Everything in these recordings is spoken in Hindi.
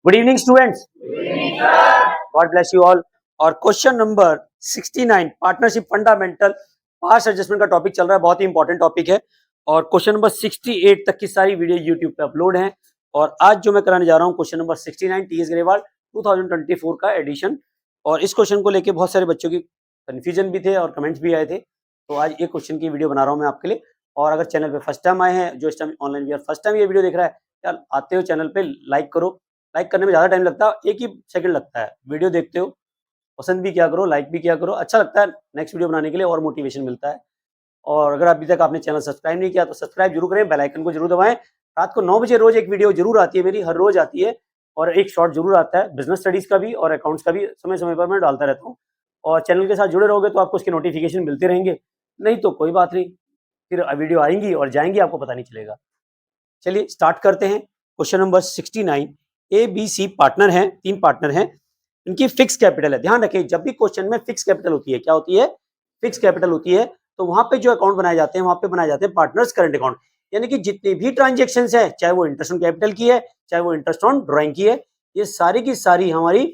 Good evening students, God bless you all. और question number 69 partnership fundamental past adjustment का टॉपिक चल रहा है, बहुत ही इंपॉर्टेंट टॉपिक है। और क्वेश्चन नंबर 68 तक की सारी वीडियो यूट्यूब पे अपलोड है। और आज जो मैं कराने जा रहा हूँ क्वेश्चन नंबर 69 टीएस ग्रेवाल 2024 का एडिशन। और इस क्वेश्चन को लेके बहुत सारे बच्चों की कंफ्यूजन भी थे और कमेंट्स भी आए थे, तो आज एक क्वेश्चन की वीडियो बना रहा हूँ मैं आपके लिए। और अगर चैनल पे फर्स्ट टाइम आए हैं, जो इस टाइम ऑनलाइन भी फर्स्ट टाइम ये वीडियो देख रहा है, यार आते हो चैनल पे लाइक करो। लाइक करने में ज़्यादा टाइम लगता है, एक ही सेकंड लगता है। वीडियो देखते हो, पसंद भी किया करो, लाइक भी किया करो, अच्छा लगता है नेक्स्ट वीडियो बनाने के लिए और मोटिवेशन मिलता है। और अगर अभी तक आपने चैनल सब्सक्राइब नहीं किया तो सब्सक्राइब जरूर करें, बेल आइकन को जरूर दबाएं। रात को 9 बजे रोज एक वीडियो जरूर आती है मेरी, हर रोज आती है। और एक शॉर्ट जरूर आता है बिजनेस स्टडीज का भी और अकाउंट्स का भी, समय समय पर मैं डालता रहता हूँ। और चैनल के साथ जुड़े रहोगे तो आपको उसके नोटिफिकेशन मिलते रहेंगे, नहीं तो कोई बात नहीं, फिर वीडियो आएंगी और जाएंगी, आपको पता नहीं चलेगा। चलिए स्टार्ट करते हैं। Question number 69, A B C partner हैं, 3 पार्टनर हैं, इनकी फिक्स कैपिटल है। ध्यान रखें, जब भी क्वेश्चन में फिक्स कैपिटल होती है, क्या होती है? फिक्स कैपिटल होती है। तो वहां पे जो अकाउंट बनाए जाते हैं, वहां पे बनाए जाते हैं पार्टनर्स करंट अकाउंट। यानी कि जितने भी ट्रांजेक्शन्स है, चाहे वो इंटरेस्ट ऑन कैपिटल की है, चाहे वो इंटरेस्ट ऑन ड्राइंग की है, ये सारी की सारी हमारी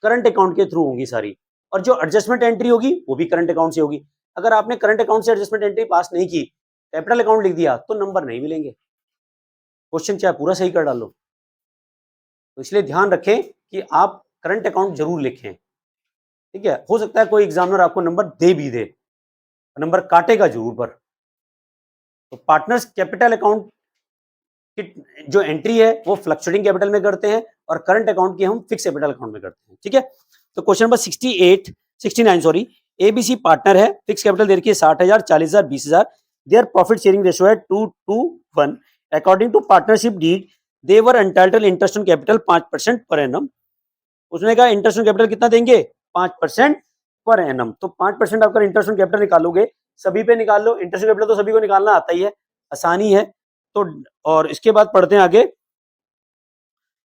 करंट अकाउंट के थ्रू होंगी सारी। और जो एडजस्टमेंट एंट्री होगी वो भी करंट अकाउंट से होगी। अगर आपने करंट अकाउंट से एडजस्टमेंट एंट्री पास नहीं की, कैपिटल अकाउंट लिख दिया, तो नंबर नहीं मिलेंगे, क्वेश्चन चाहे पूरा सही कर डालो। तो इसलिए ध्यान रखें कि आप करंट अकाउंट जरूर लिखें, ठीक है। हो सकता है कोई एग्जामिनर आपको नंबर दे भी दे, नंबर काटेगा जरूर पर। तो पार्टनर्स कैपिटल अकाउंट की जो एंट्री है वो फ्लक्चुएटिंग कैपिटल में करते हैं और करंट अकाउंट की हम फिक्स कैपिटल अकाउंट में करते हैं, ठीक है। तो question number 69 sorry, ABC partner है, फिक्स कैपिटल दे रखी है 60,000, 40,000, 20,000। देयर प्रॉफिट शेयरिंग रेशियो है 2:1। According to partnership deed they were entitled interest on capital 5% per annum. उसने कहा इंटरेस्ट ऑन कैपिटल कितना देंगे? 5% पर एनम। तो 5% आपका इंटरेस्ट ऑन कैपिटल निकालोगे, सभी पे निकाल लो, इंटरेस्ट ऑन कैपिटल तो सभी को निकालना आता ही है, आसानी है। तो और इसके बाद पढ़ते हैं आगे।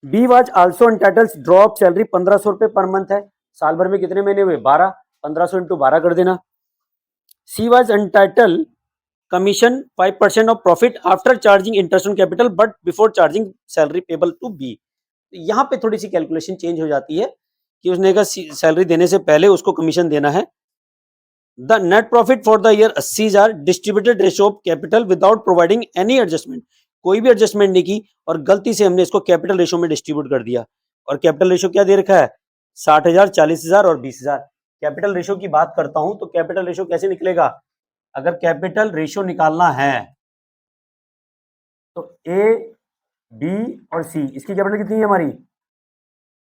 B was also entitles drop salary 1500 रुपए पर मंथ है, साल भर में कितने महीने हुए? 12, 1500 इंटू 12 कर देना। C was entitled commission 5% of profit after charging interest on capital but before charging salary payable to be. यहाँ पे थोड़ी सी कैलकुलेशन चेंज हो जाती है कि उसने कहा सैलरी देने से पहले उसको कमीशन देना है। The net profit for the year 80,000 distributed ratio of capital without providing any adjustment. कोई भी एडजस्टमेंट नहीं की और गलती से हमने इसको कैपिटल रेशियो में डिस्ट्रीब्यूट कर दिया। और कैपिटल रेशियो क्या दे रखा है? 60,000, 40,000 और 20,000। कैपिटल रेशियो की बात करता हूं तो कैपिटल रेशियो कैसे निकलेगा? अगर कैपिटल रेशियो निकालना है तो ए बी और सी, इसकी कैपिटल कितनी है हमारी?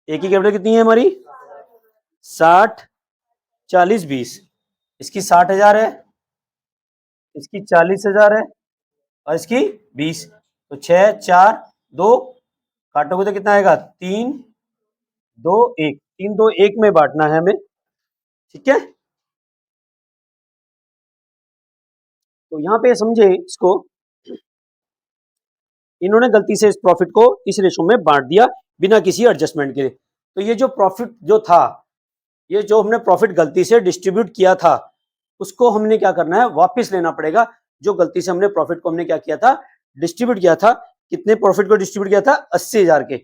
ए की कैपिटल कितनी है हमारी? 60, 40, 20। इसकी 60,000 है, इसकी 40,000 है और इसकी 20। तो 6, 4, 2 काटोगे तो कितना आएगा? 3, 2, 1। 3, 2, 1 में बांटना है हमें, ठीक है। तो यहां पे समझे इसको, इन्होंने गलती से इस प्रॉफिट को इस रेशो में बांट दिया बिना किसी एडजस्टमेंट के। तो ये जो प्रॉफिट जो था, ये जो हमने प्रॉफिट गलती से डिस्ट्रीब्यूट किया था, उसको हमने क्या करना है? वापस लेना पड़ेगा। जो गलती से हमने प्रॉफिट को हमने क्या किया था? डिस्ट्रीब्यूट किया था। कितने प्रॉफिट को डिस्ट्रीब्यूट किया था? 80,000 के।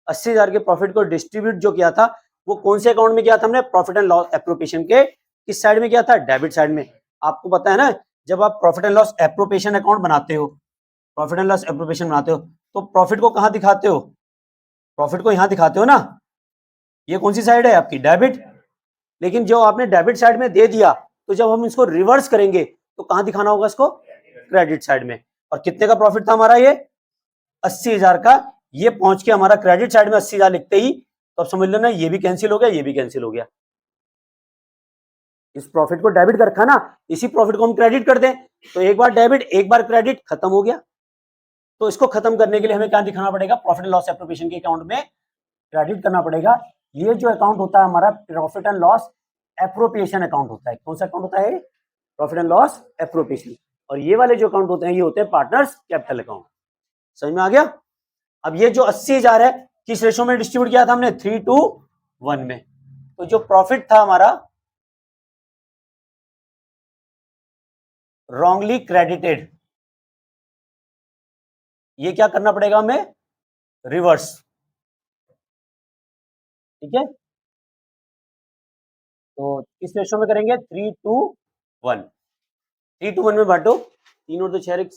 80,000 के प्रॉफिट को डिस्ट्रीब्यूट जो किया था वो कौन से अकाउंट में किया था हमने? प्रॉफिट एंड लॉस एप्रोप्रिएशन के किस साइड में किया था? डेबिट साइड में। आपको पता है ना, जब आप profit and loss appropriation account बनाते हो, प्रॉफिट एंड लॉस एप्रोप्रिएशन बनाते हो, तो प्रॉफिट को कहां दिखाते हो? प्रॉफिट को यहां दिखाते हो ना। ये कौन सी साइड है आपकी? डेबिट। लेकिन जो आपने डेबिट साइड में दे दिया, तो जब हम इसको रिवर्स करेंगे तो कहां दिखाना होगा इसको? क्रेडिट साइड में। और कितने का प्रॉफिट था हमारा? ये 80,000 का। ये पहुंच के हमारा क्रेडिट साइड में 80,000 लिखते ही, तो अब समझ लेना ये भी कैंसिल हो गया, ये भी कैंसिल हो गया। इस प्रॉफिट को डेबिट कर रखा ना, इसी प्रॉफिट को हम क्रेडिट कर दें, तो एक बार डेबिट एक बार क्रेडिट, खत्म हो गया। तो इसको खत्म करने के लिए हमें क्या दिखाना पड़ेगा? प्रॉफिट एंड लॉस एप्रोप्रिएशन के अकाउंट में क्रेडिट करना पड़ेगा। ये जो अकाउंट होता है हमारा profit and loss appropriation account होता है। कौन सा अकाउंट होता है? Profit and loss appropriation. और ये वाले जो अकाउंट होते हैं ये होते हैं पार्टनर्स कैपिटल अकाउंट। समझ में आ गया? अब ये जो 80,000 है किस रेशो में डिस्ट्रीब्यूट किया था हमने? 3:1 में। तो जो प्रॉफिट था हमारा रॉन्गली क्रेडिटेड, ये क्या करना पड़ेगा हमें? रिवर्स। ठीक है, तो किस रेशो में करेंगे? 3:1। 3:1 में बांटो, 3 और 2 6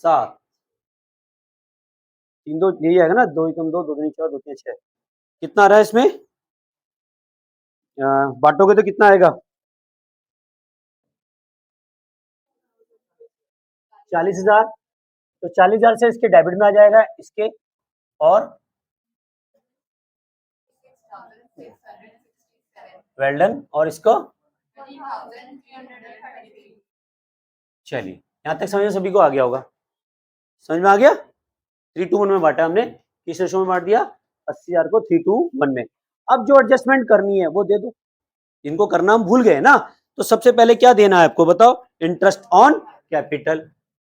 7, 3 2 यही आएगा ना, 2 एकम 2, 2 दूनी 4, 2 तीन 6। कितना आ रहा है इसमें? बांटोगे तो कितना आएगा? 40,000। तो 40,000 से इसके डेबिट में आ जाएगा इसके, और वेल डन, और इसको चलिए यहां तक समझ में सभी को आ गया होगा, समझ में आ गया? 3:1 में बांटा हमने, किस रेशो में बांट दिया? 80,000 को 3:1 में। अब जो एडजस्टमेंट करनी है वो दे दो, इनको करना हम भूल गए ना, तो सबसे पहले क्या देना है आपको बताओ? Interest on capital.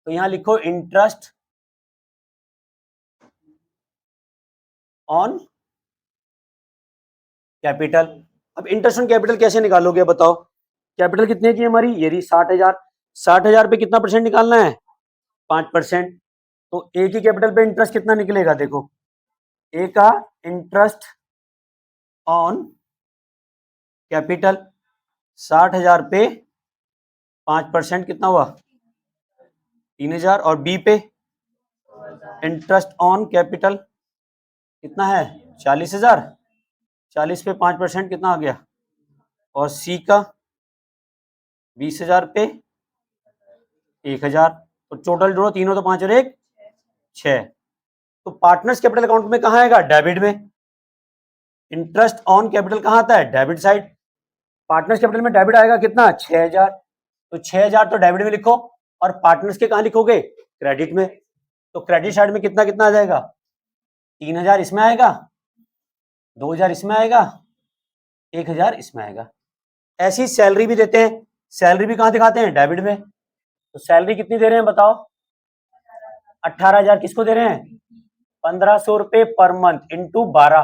तो यहां लिखो इंटरेस्ट ऑन कैपिटल। अब इंटरेस्ट ऑन कैपिटल कैसे निकालोगे बताओ? कैपिटल कितने की हमारी? ये रही 60,000। 60,000 पे कितना परसेंट निकालना है? 5%। तो ए की कैपिटल पे इंटरेस्ट कितना निकलेगा? देखो, ए का इंटरेस्ट ऑन कैपिटल 60,000 पे 5% कितना हुआ? 3,000। और बी पे इंटरेस्ट ऑन कैपिटल कितना है? 40,000। 40 पे 5% कितना आ गया? और सी का 20,000 पे 1,000। तो टोटल जोड़ो, तीनों तो 5 और 1 6। तो पार्टनर्स कैपिटल अकाउंट में कहां आएगा? डेबिट में। इंटरेस्ट ऑन कैपिटल कहां आता है? Debit side. पार्टनर्स कैपिटल में डेबिट आएगा कितना? 6,000। तो 6,000 तो डेबिट में लिखो, और पार्टनर्स के कहां लिखोगे? क्रेडिट में। तो क्रेडिट साइड में कितना कितना आ जाएगा? 3,000 इसमें आएगा, 2,000 इसमें आएगा, 1,000 इसमें आएगा। ऐसी सैलरी भी देते हैं, सैलरी भी कहां दिखाते हैं? डेबिट में। तो सैलरी कितनी दे रहे हैं बताओ? 18,000 किसको दे रहे हैं? 1,500 रुपए पर मंथ इंटू 12,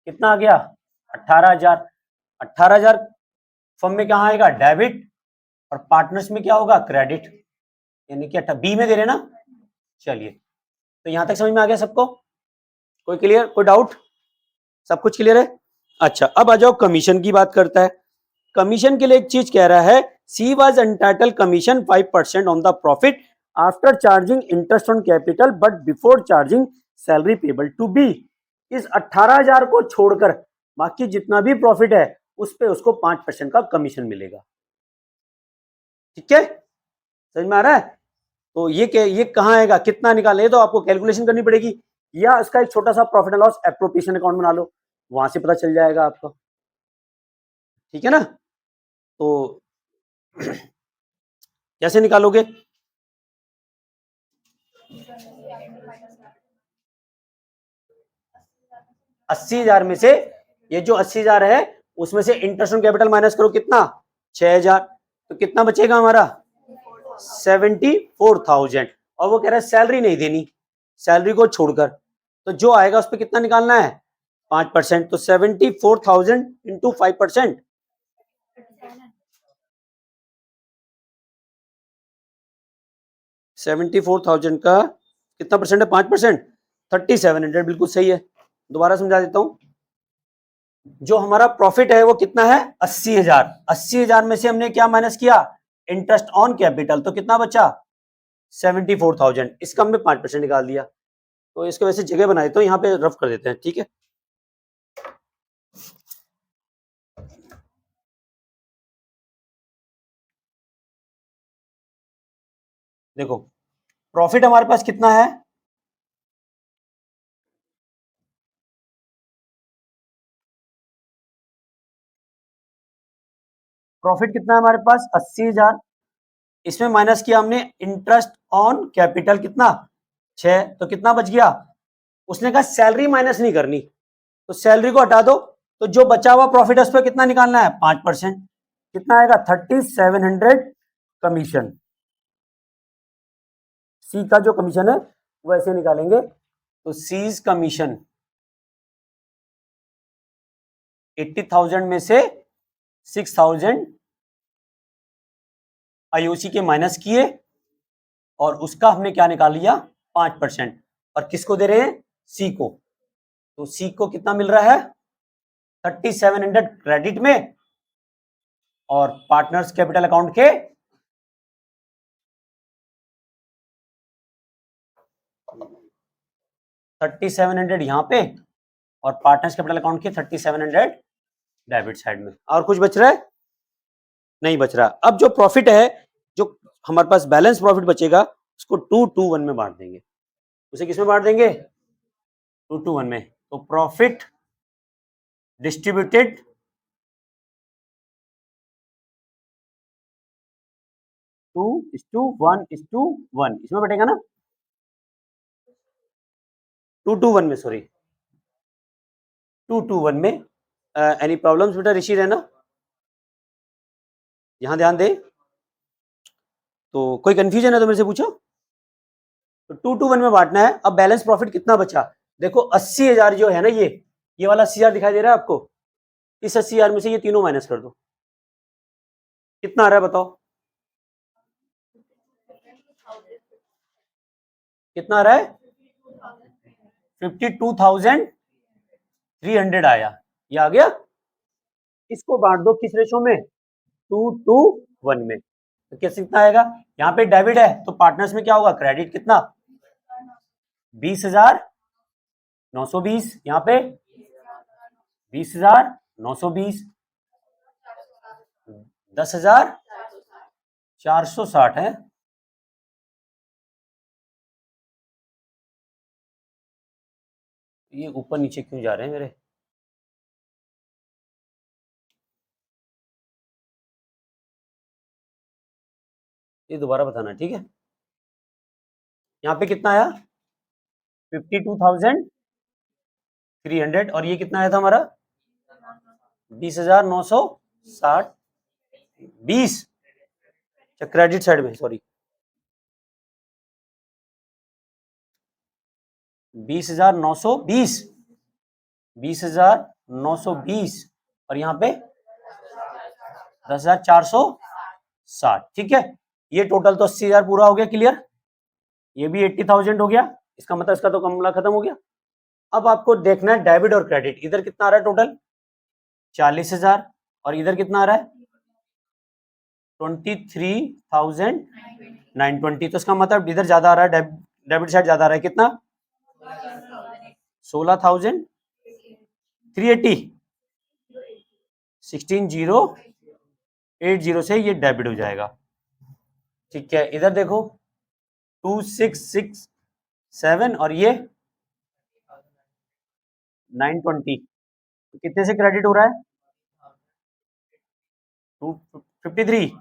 कितना आ गया? 18,000। 18,000 फर्म में कहां आएगा? डेबिट, और पार्टनर्स में क्या होगा? क्रेडिट, यानी कि बी में दे रहे ना। चलिए, तो यहां तक समझ में आ गया सबको? कोई क्लियर, कोई डाउट? सब कुछ क्लियर है? अच्छा, अब आ जाओ कमीशन की बात करता है। कमीशन के लिए एक चीज कह रहा है, C was entitled commission 5% on the profit after charging interest on capital but before charging salary payable to be. इस 18,000 को छोड़कर बाकी जितना भी प्रॉफिट है उस पे उसको 5% का कमीशन मिलेगा। ठीक है, समझ में आ रहा है? तो ये कहां आएगा? कितना निकाले? तो आपको कैलकुलेशन करनी पड़ेगी, या इसका एक छोटा सा profit and loss appropriation account बना लो, वहां से पता चल जाएगा आपको। ठीक है ना? तो कैसे निकालोगे? अस्सी हजार में से ये जो 80,000 है उसमें से इंटरेस्ट ऑन कैपिटल माइनस करो, कितना? 6,000। तो कितना बचेगा हमारा? 74,000। और वो कह रहा है सैलरी नहीं देनी, सैलरी को छोड़कर, तो जो आएगा उस पर कितना निकालना है? 5%। तो 74,000 इंटू 5%, 74,000 का कितना परसेंट है? 5%, 3,700। बिल्कुल सही है। दोबारा समझा देता हूं, जो हमारा प्रॉफिट है वो कितना है? 80,000। 80,000 में से हमने क्या माइनस किया? इंटरेस्ट ऑन कैपिटल, तो कितना बचा? 74,000। इसका हमने 5% निकाल दिया। तो इसको वैसे जगह बनाए तो यहाँ पे रफ कर देते हैं, ठीक है? देखो, प्रॉफिट हमारे पास कितना है? प्रॉफिट कितना है हमारे पास? 80,000। इसमें माइनस किया हमने इंटरेस्ट ऑन कैपिटल, कितना? 6। तो कितना बच गया? उसने कहा सैलरी माइनस नहीं करनी, तो सैलरी को हटा दो, तो जो बचा हुआ प्रॉफिट है उस पर कितना निकालना है? 5%। कितना आएगा? 3,700 कमीशन। सी का जो कमीशन है वो ऐसे निकालेंगे, तो सीज कमीशन 80,000 में से 6,000 आईओसी के माइनस किए, और उसका हमने क्या निकाल लिया? 5%। और किसको दे रहे हैं? सी को। तो सी को कितना मिल रहा है 3700 क्रेडिट में और पार्टनर्स कैपिटल अकाउंट के 3700 यहां पे और पार्टनर्स कैपिटल अकाउंट के 3700 डेबिट साइड में। और कुछ बच रहा है? नहीं बच रहा। अब जो प्रॉफिट है, जो हमारे पास बैलेंस प्रॉफिट बचेगा, उसको 2-2-1 में बांट देंगे। उसे किस में बांट देंगे? 2-2-1 में। तो प्रॉफिट डिस्ट्रीब्यूटेड 2:1:1 इसमें बैठेगा ना, 2-2-1 में, सॉरी 2-2-1 में। एनी प्रॉब्लम्स बेटा ऋषि रहना? यहां ध्यान दे। तो कोई कंफ्यूजन है तो मेरे से पूछो। तो 2-2-1 में बांटना है। अब बैलेंस प्रॉफिट कितना बचा? देखो 80,000 जो है ना, ये वाला 80,000 दिखाई दे रहा है आपको? इस 80,000 में से ये तीनों माइनस कर दो, कितना आ रहा है बताओ? कितना आ रहा है? 52,300 आया। ये आ गया। इसको बांट दो किस रेशो में? 2-1 में। तो कैसे कितना आएगा? यहाँ पे डेबिट है तो पार्टनर्स में क्या होगा? क्रेडिट कितना? 20,920। यहाँ पे 20,920। 10,460 है। ये ऊपर नीचे क्यों जा रहे हैं मेरे? ये दोबारा बताना, ठीक है? यहाँ पे कितना आया? 52,300। और ये कितना आया था हमारा? 20,960। 20 क्रेडिट साइड में, सॉरी 20,920। 20,920 और यहाँ पे 10,460। ठीक है, ये टोटल तो 80,000 पूरा हो गया, क्लियर। ये भी 80,000 हो गया। इसका मतलब इसका तो मामला खत्म हो गया। अब आपको देखना है डेबिट और क्रेडिट। इधर कितना आ रहा है टोटल? 40,000। और इधर कितना आ रहा है? 23,920। तो इसका मतलब इधर ज्यादा आ रहा है, डेबिट साइड ज्यादा आ रहा है। कितना? 16,380। 16,080 से ये डेबिट हो जाएगा। ठीक है, इधर देखो 2,667 और ये 920। कितने से क्रेडिट हो रहा है? 253।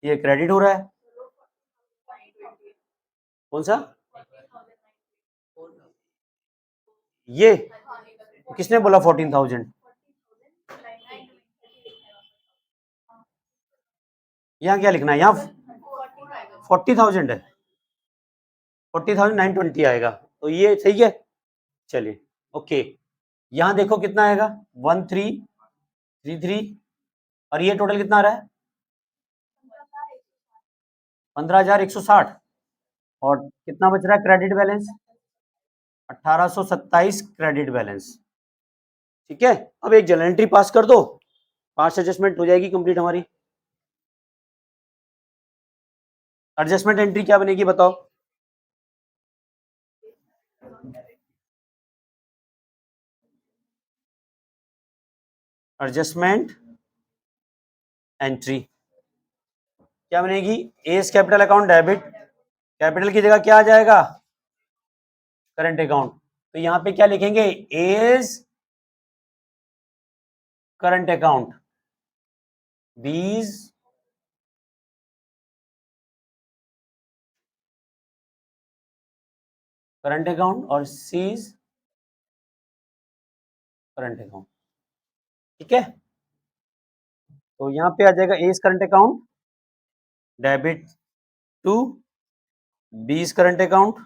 ये क्रेडिट हो रहा है। कौन सा? ये किसने बोला 14,000? यहाँ क्या लिखना है? यहाँ 40,000 है। 40,920 आएगा, तो ये सही है। चलिए ओके, यहाँ देखो कितना आएगा? 1333। और ये टोटल कितना आ रहा है? 15,160। और कितना बच रहा है क्रेडिट बैलेंस? 1,827 credit balance. ठीक है, अब एक जनरल एंट्री पास कर दो, 5 एडजस्टमेंट हो जाएगी कंप्लीट हमारी। एडजस्टमेंट एंट्री क्या बनेगी बताओ? एडजस्टमेंट एंट्री क्या बनेगी? A's capital account debit, capital की जगह क्या आ जाएगा? Current account. तो यहां पे क्या लिखेंगे? A's current account, B's current account और सीज करंट अकाउंट। ठीक है, तो यहां पे आ जाएगा A's current account debit to B's current account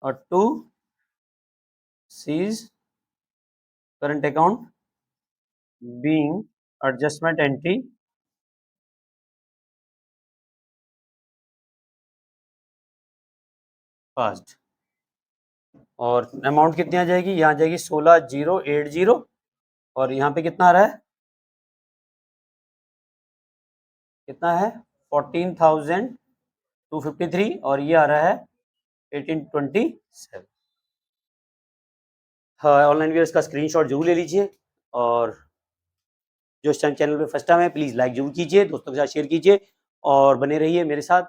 और to C's current account being adjustment entry passed. और अमाउंट कितनी आ जाएगी, यहाँ आ जाएगी 16,080 और यहाँ पे कितना आ रहा है, कितना है 14,253 और ये आ रहा है 1827। हाँ, ऑनलाइन व्यूअर्स का स्क्रीनशॉट जरूर ले लीजिए और जो इस चैनल पे फर्स्ट टाइम है प्लीज़ लाइक जरूर कीजिए, दोस्तों के साथ शेयर कीजिए और बने रहिए मेरे साथ।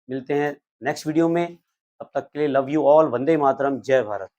मिलते हैं नेक्स्ट वीडियो में, तब तक के लिए love you all, Vande Mataram, जय भारत।